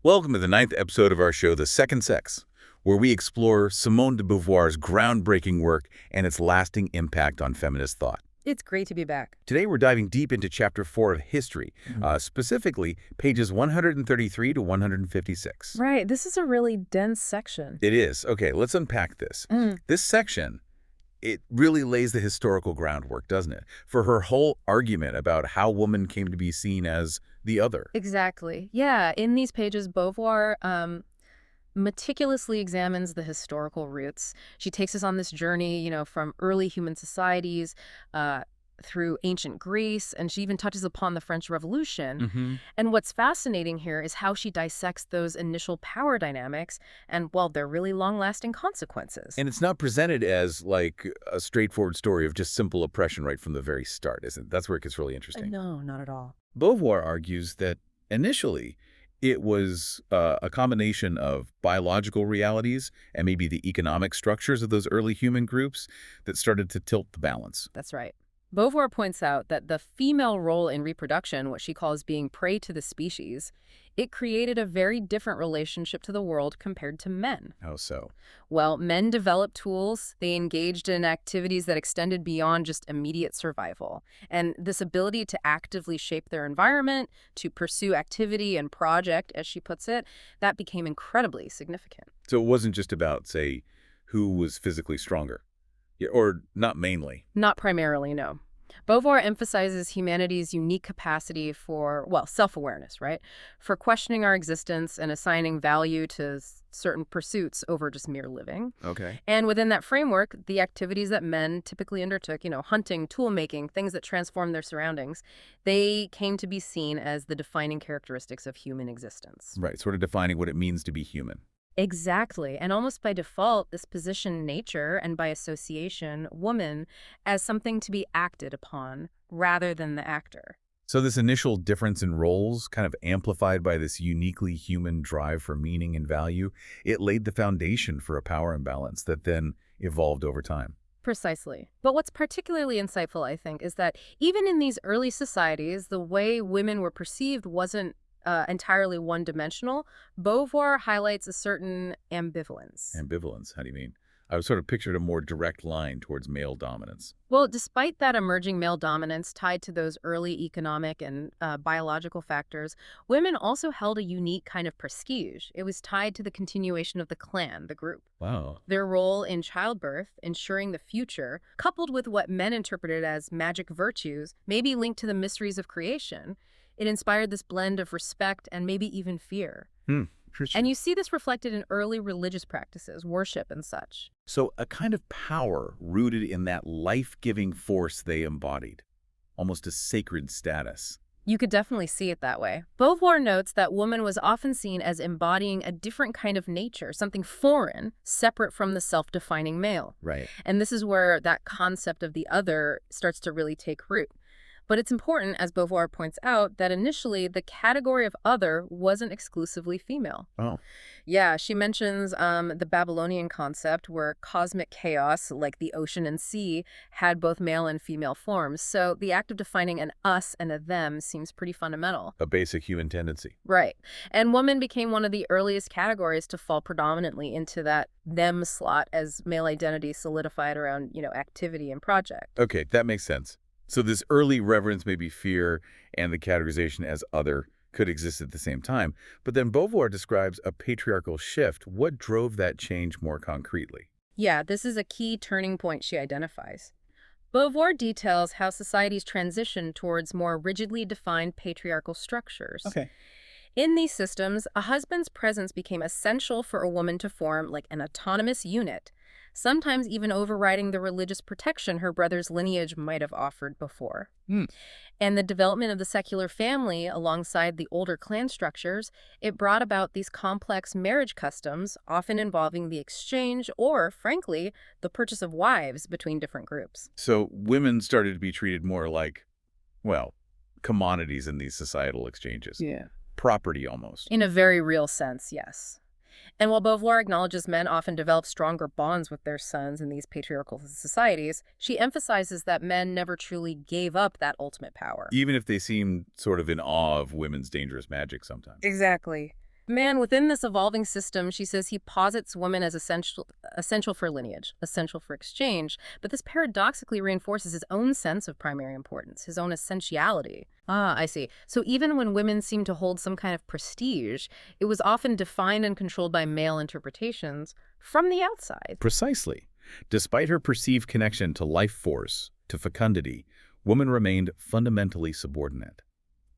Welcome to the ninth episode of our show, The Second Sex, where we explore Simone de Beauvoir's groundbreaking work and its lasting impact on feminist thought. It's great to be back. Today, we're diving deep into Chapter 4 of History, specifically pages 133 to 156. Right, this is a really dense section. It is. Okay, let's unpack this. Mm. This section, it really lays the historical groundwork, doesn't it, for her whole argument about how woman came to be seen as the other. Exactly. Yeah, in these pages, Beauvoir meticulously examines the historical roots. She takes us on this journey, from early human societies through ancient Greece, and she even touches upon the French Revolution. And what's fascinating here is how she dissects those initial power dynamics and, well, their really long-lasting consequences. And it's not presented as, like, a straightforward story of just simple oppression right from the very start, is it? That's where it gets really interesting. No, not at all. Beauvoir argues that initially it was a combination of biological realities and maybe the economic structures of those early human groups that started to tilt the balance. That's right. Beauvoir points out that the female role in reproduction, what she calls being prey to the species, it created a very different relationship to the world compared to men. How so? Well, men developed tools. They engaged in activities that extended beyond just immediate survival. And this ability to actively shape their environment, to pursue activity and project, as she puts it, that became incredibly significant. So it wasn't just about, say, who was physically stronger. Yeah, or not mainly. Not primarily, no. Beauvoir emphasizes humanity's unique capacity for, well, self-awareness, right? For questioning our existence and assigning value to certain pursuits over just mere living. Okay. And within that framework, the activities that men typically undertook, hunting, tool-making, things that transform their surroundings, they came to be seen as the defining characteristics of human existence. Right, sort of defining what it means to be human. Exactly. And almost by default, this positioned nature and by association, woman, as something to be acted upon rather than the actor. So this initial difference in roles, kind of amplified by this uniquely human drive for meaning and value, it laid the foundation for a power imbalance that then evolved over time. Precisely. But what's particularly insightful, I think, is that even in these early societies, the way women were perceived wasn't entirely one-dimensional. Beauvoir highlights a certain ambivalence. Ambivalence, how do you mean? I was sort of pictured a more direct line towards male dominance. Well, despite that emerging male dominance tied to those early economic and biological factors, women also held a unique kind of prestige. It was tied to the continuation of the clan, the group. Wow. Their role in childbirth, ensuring the future, coupled with what men interpreted as magic virtues, may be linked to the mysteries of creation. It inspired this blend of respect and maybe even fear. And you see this reflected in early religious practices, worship and such. So a kind of power rooted in that life-giving force they embodied, almost a sacred status. You could definitely see it that way. Beauvoir notes that woman was often seen as embodying a different kind of nature, something foreign, separate from the self-defining male. Right. And this is where that concept of the other starts to really take root. But it's important, as Beauvoir points out, that initially the category of other wasn't exclusively female. Oh. Yeah, she mentions the Babylonian concept where cosmic chaos, like the ocean and sea, had both male and female forms. So the act of defining an us and a them seems pretty fundamental. A basic human tendency. Right. And woman became one of the earliest categories to fall predominantly into that them slot as male identity solidified around, activity and project. Okay, that makes sense. So this early reverence, maybe fear, and the categorization as other could exist at the same time. But then Beauvoir describes a patriarchal shift. What drove that change more concretely? Yeah, this is a key turning point she identifies. Beauvoir details how societies transitioned towards more rigidly defined patriarchal structures. Okay. In these systems, a husband's presence became essential for a woman to form like an autonomous unit, sometimes even overriding the religious protection her brother's lineage might have offered before. And the development of the secular family alongside the older clan structures, it brought about these complex marriage customs, often involving the exchange or, frankly, the purchase of wives between different groups. So women started to be treated more like, well, commodities in these societal exchanges. Yeah. Property almost. In a very real sense, yes. And while Beauvoir acknowledges men often develop stronger bonds with their sons in these patriarchal societies, she emphasizes that men never truly gave up that ultimate power. Even if they seem sort of in awe of women's dangerous magic sometimes. Exactly. Man, within this evolving system, she says he posits women as essential for lineage, essential for exchange, but this paradoxically reinforces his own sense of primary importance, his own essentiality. Ah, I see. So even when women seem to hold some kind of prestige, it was often defined and controlled by male interpretations from the outside. Precisely. Despite her perceived connection to life force, to fecundity, woman remained fundamentally subordinate,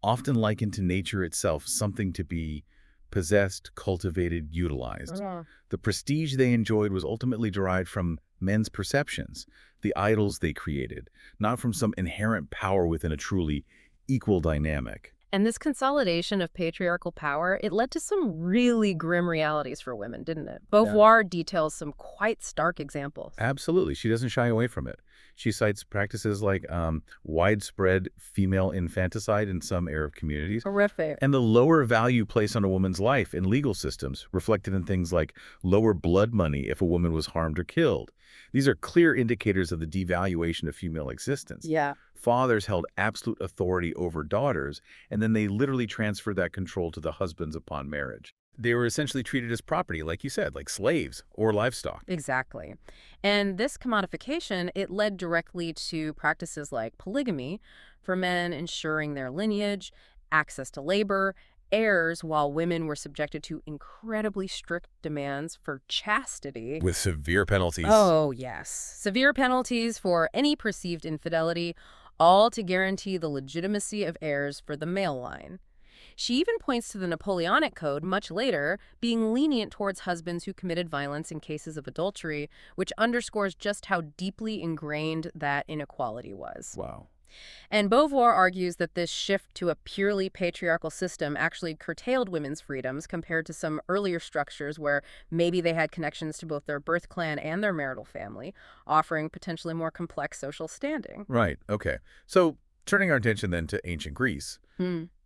often likened to nature itself, something to be possessed, cultivated, utilized. The prestige they enjoyed was ultimately derived from men's perceptions, the idols they created, not from some inherent power within a truly equal dynamic. And this consolidation of patriarchal power, it led to some really grim realities for women, didn't it? Beauvoir details some quite stark examples. Absolutely. She doesn't shy away from it. She cites practices like widespread female infanticide in some Arab communities, Horrific. and the lower value placed on a woman's life in legal systems, reflected in things like lower blood money if a woman was harmed or killed. These are clear indicators of the devaluation of female existence. Yeah. Fathers held absolute authority over daughters, and then they literally transferred that control to the husbands upon marriage. They were essentially treated as property, like you said, like slaves or livestock. Exactly. And this commodification, it led directly to practices like polygamy for men ensuring their lineage, access to labor, heirs, while women were subjected to incredibly strict demands for chastity. With severe penalties. Oh, yes. Severe penalties for any perceived infidelity, all to guarantee the legitimacy of heirs for the male line. She even points to the Napoleonic Code much later being lenient towards husbands who committed violence in cases of adultery, which underscores just how deeply ingrained that inequality was. Wow. And Beauvoir argues that this shift to a purely patriarchal system actually curtailed women's freedoms compared to some earlier structures where maybe they had connections to both their birth clan and their marital family, offering potentially more complex social standing. Right. Okay. So turning our attention then to ancient Greece.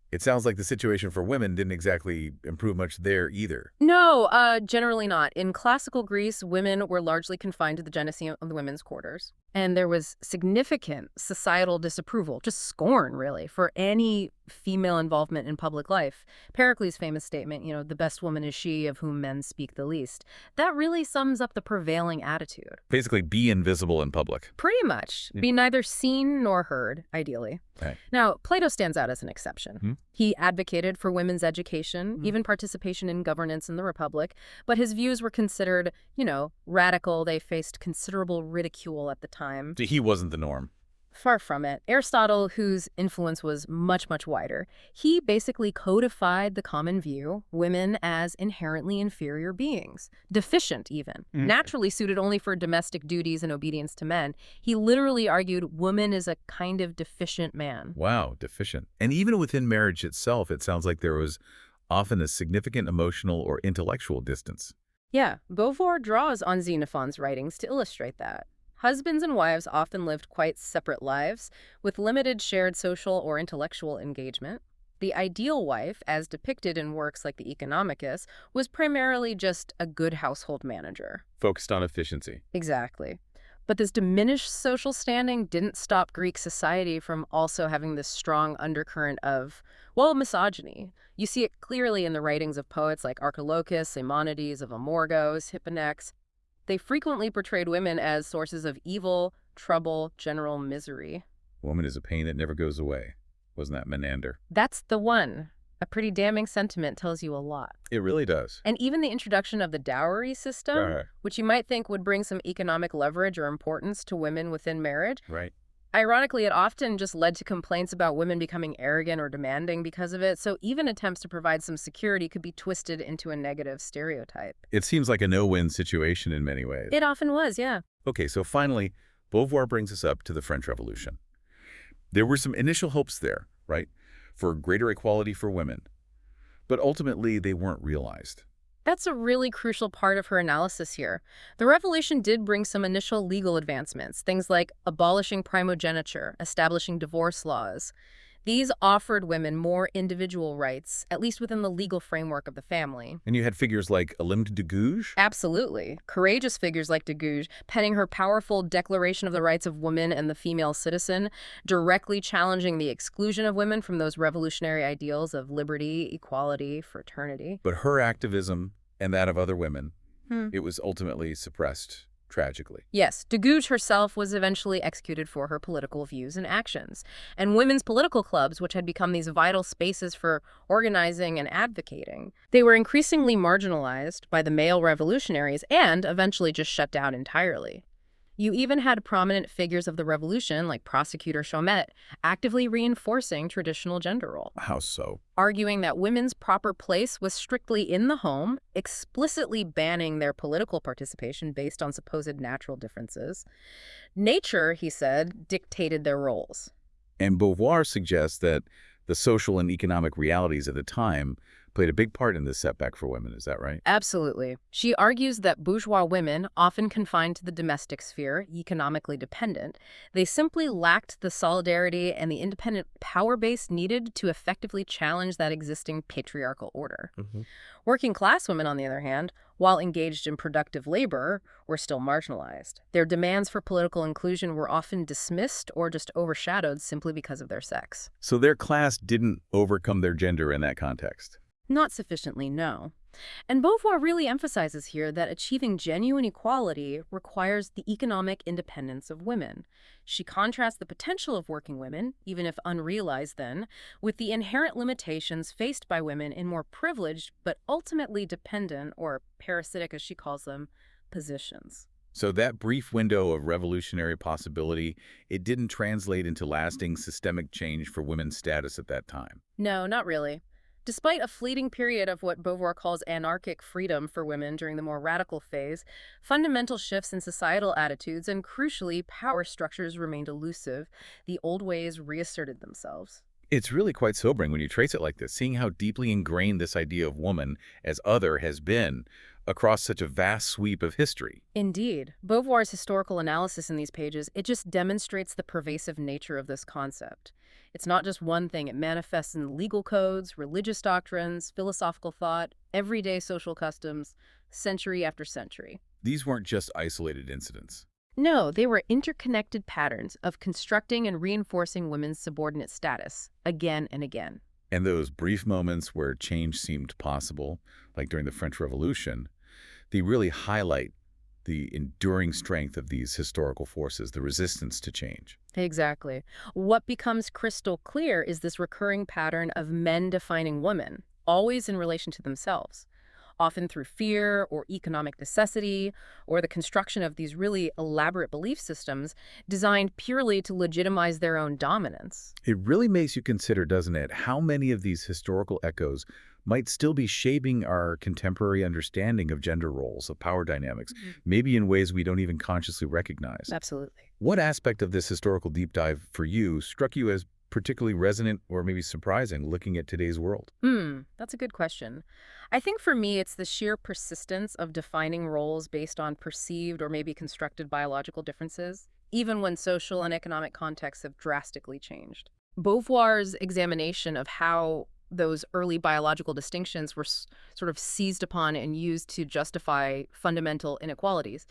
It sounds like the situation for women didn't exactly improve much there either. No, generally not. In classical Greece, women were largely confined to the Genesae of the women's quarters. And there was significant societal disapproval, just scorn, really, for any female involvement in public life. Pericles' famous statement, the best woman is she of whom men speak the least. That really sums up the prevailing attitude. Basically, be invisible in public. Pretty much. Be neither seen nor heard, ideally. Right. Now, Plato stands out as an exception. He advocated for women's education, even participation in governance in the Republic, but his views were considered, radical. They faced considerable ridicule at the time. He wasn't the norm. Far from it. Aristotle, whose influence was much, much wider, he basically codified the common view, women as inherently inferior beings, deficient even, naturally suited only for domestic duties and obedience to men. He literally argued woman is a kind of deficient man. Wow, deficient. And even within marriage itself, it sounds like there was often a significant emotional or intellectual distance. Yeah, Beauvoir draws on Xenophon's writings to illustrate that. Husbands and wives often lived quite separate lives, with limited shared social or intellectual engagement. The ideal wife, as depicted in works like the Economicus, was primarily just a good household manager. Focused on efficiency. Exactly. But this diminished social standing didn't stop Greek society from also having this strong undercurrent of, misogyny. You see it clearly in the writings of poets like Archilochus, Simonides of Amorgos, Hipponex. They frequently portrayed women as sources of evil, trouble, general misery. Woman is a pain that never goes away. Wasn't that Menander? That's the one. A pretty damning sentiment tells you a lot. It really does. And even the introduction of the dowry system, which you might think would bring some economic leverage or importance to women within marriage. Right. Ironically, it often just led to complaints about women becoming arrogant or demanding because of it, so even attempts to provide some security could be twisted into a negative stereotype. It seems like a no-win situation in many ways. It often was, yeah. Okay, so finally, Beauvoir brings us up to the French Revolution. There were some initial hopes there, right, for greater equality for women, but ultimately they weren't realized. That's a really crucial part of her analysis here. The revolution did bring some initial legal advancements, things like abolishing primogeniture, establishing divorce laws. These offered women more individual rights, at least within the legal framework of the family. And you had figures like Olympe de Gouges? Absolutely. Courageous figures like de Gouges, penning her powerful Declaration of the Rights of Women and the Female Citizen, directly challenging the exclusion of women from those revolutionary ideals of liberty, equality, fraternity. But her activism and that of other women, Hmm. it was ultimately suppressed tragically. Yes, de Gouges herself was eventually executed for her political views and actions. And women's political clubs, which had become these vital spaces for organizing and advocating, they were increasingly marginalized by the male revolutionaries and eventually just shut down entirely. You even had prominent figures of the revolution, like Prosecutor Chaumet, actively reinforcing traditional gender roles, How so? arguing that women's proper place was strictly in the home, explicitly banning their political participation based on supposed natural differences. Nature, he said, dictated their roles. And Beauvoir suggests that the social and economic realities at the time played a big part in this setback for women. Is that right? Absolutely. She argues that bourgeois women, often confined to the domestic sphere, economically dependent, they simply lacked the solidarity and the independent power base needed to effectively challenge that existing patriarchal order. Working class women, on the other hand, while engaged in productive labor, were still marginalized. Their demands for political inclusion were often dismissed or just overshadowed simply because of their sex. So their class didn't overcome their gender in that context. Not sufficiently, no. And Beauvoir really emphasizes here that achieving genuine equality requires the economic independence of women. She contrasts the potential of working women, even if unrealized then, with the inherent limitations faced by women in more privileged but ultimately dependent, or parasitic as she calls them, positions. So that brief window of revolutionary possibility, it didn't translate into lasting systemic change for women's status at that time. No, not really. Despite a fleeting period of what Beauvoir calls anarchic freedom for women during the more radical phase, fundamental shifts in societal attitudes and, crucially, power structures remained elusive. The old ways reasserted themselves. It's really quite sobering when you trace it like this, seeing how deeply ingrained this idea of woman as other has been across such a vast sweep of history. Indeed. Beauvoir's historical analysis in these pages, it just demonstrates the pervasive nature of this concept. It's not just one thing. It manifests in legal codes, religious doctrines, philosophical thought, everyday social customs, century after century. These weren't just isolated incidents. No, they were interconnected patterns of constructing and reinforcing women's subordinate status, again and again. And those brief moments where change seemed possible, like during the French Revolution, they really highlight the enduring strength of these historical forces, the resistance to change. Exactly. What becomes crystal clear is this recurring pattern of men defining women, always in relation to themselves, often through fear or economic necessity or the construction of these really elaborate belief systems designed purely to legitimize their own dominance. It really makes you consider, doesn't it, how many of these historical echoes might still be shaping our contemporary understanding of gender roles, of power dynamics, maybe in ways we don't even consciously recognize. Absolutely. What aspect of this historical deep dive for you struck you as particularly resonant or maybe surprising looking at today's world? That's a good question. I think for me, it's the sheer persistence of defining roles based on perceived or maybe constructed biological differences, even when social and economic contexts have drastically changed. Beauvoir's examination of how those early biological distinctions were sort of seized upon and used to justify fundamental inequalities,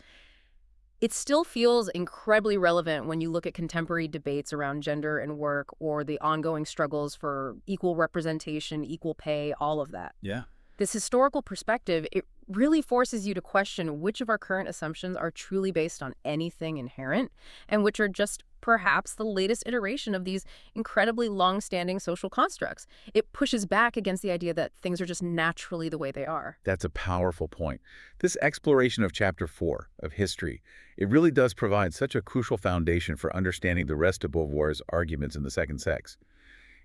it still feels incredibly relevant when you look at contemporary debates around gender and work or the ongoing struggles for equal representation, equal pay, all of that. Yeah. This historical perspective, it really forces you to question which of our current assumptions are truly based on anything inherent and which are just perhaps the latest iteration of these incredibly long-standing social constructs. It pushes back against the idea that things are just naturally the way they are. That's a powerful point. This exploration of Chapter 4 of history, it really does provide such a crucial foundation for understanding the rest of Beauvoir's arguments in The Second Sex.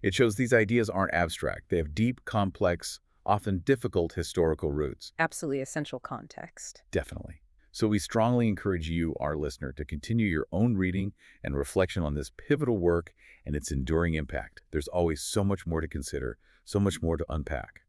It shows these ideas aren't abstract. They have deep, complex, often difficult historical roots. Absolutely essential context. Definitely. So we strongly encourage you, our listener, to continue your own reading and reflection on this pivotal work and its enduring impact. There's always so much more to consider, so much more to unpack.